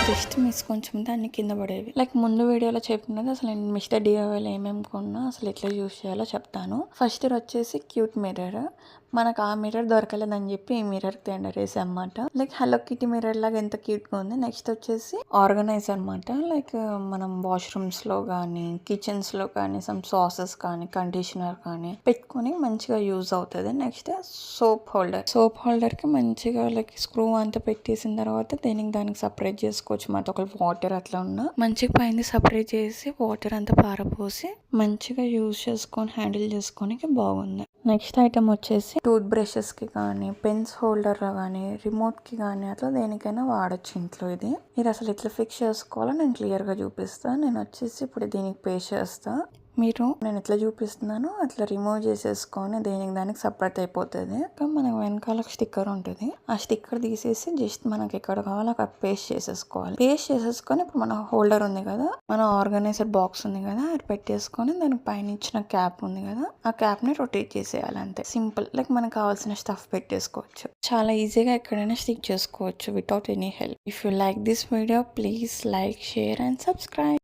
Just miss కొంచెం దాన్ని కింద పడేవి. లైక్ ముందు వీడియోలో చెప్పినది అసలు నేను మిస్టర్ డిఐవైలో ఏమేమి కొన్నా అసలు ఎట్లా యూస్ చేయాలో చెప్తాను. ఫస్ట్ వచ్చేసి క్యూట్ మిర్రర్. మనకు ఆ మిర్రర్ దొరకలేదని చెప్పి ఈ మిర్రర్ టెండర్ వేసా అనమాట. లైక్ హలో కిటీ మిర్రర్ లాగా ఎంత క్యూట్ గా ఉంది. నెక్స్ట్ వచ్చేసి ఆర్గనైజర్ అనమాట. లైక్ మనం వాష్రూమ్స్ లో కానీ కిచెన్స్ లో కానీ సమ్ సాసెస్ కానీ కండిషనర్ కానీ పెట్టుకొని మంచిగా యూజ్ అవుతుంది. నెక్స్ట్ సోప్ హోల్డర్ కి మంచిగా లైక్ స్క్రూ అంతా పెట్టేసిన తర్వాత దానికి సపరేట్ చేసుకోవచ్చు మాట. ఒక వాటర్ అట్లా ఉన్నా మంచిగా పైన సపరేట్ చేసి వాటర్ అంతా పారపోసి మంచిగా యూజ్ చేసుకొని హ్యాండిల్ చేసుకోనికి బాగుంది. నెక్స్ట్ ఐటమ్ వచ్చేసి టూత్ బ్రషెస్ కి కానీ పెన్స్ హోల్డర్ కానీ రిమోట్ కి కానీ అట్లా దేనికైనా వాడచ్చు ఇంట్లో. ఇది అసలు ఎట్లా ఫిక్స్ చేసుకోవాలో నేను క్లియర్ గా చూపిస్తాను. నేను వచ్చేసి ఇప్పుడు దీనికి పే చేస్తా. నేను ఎట్లా చూపిస్తున్నానో అట్లా రిమూవ్ చేసేసుకొని దానికి సపరేట్ అయిపోతుంది. మనకు వెనకాల స్టిక్కర్ ఉంటుంది. ఆ స్టిక్కర్ తీసేసి జస్ట్ మనకి ఎక్కడ కావాలో అక్కడ పేస్ట్ చేసేసుకోవాలి. పేస్ట్ చేసేసుకొని ఇప్పుడు మన హోల్డర్ ఉంది కదా, మన ఆర్గనైజర్ బాక్స్ ఉంది కదా, అది పెట్టేసుకొని దానికి పైన ఇచ్చిన క్యాప్ ఉంది కదా, ఆ క్యాప్ ని రొటేట్ చేసేయాలి. అంతే సింపుల్. లైక్ మనకు కావాల్సిన స్టఫ్ పెట్టేసుకోవచ్చు. చాలా ఈజీగా ఎక్కడైనా స్టిక్ చేసుకోవచ్చు without any help. If you like this video please like, share and subscribe.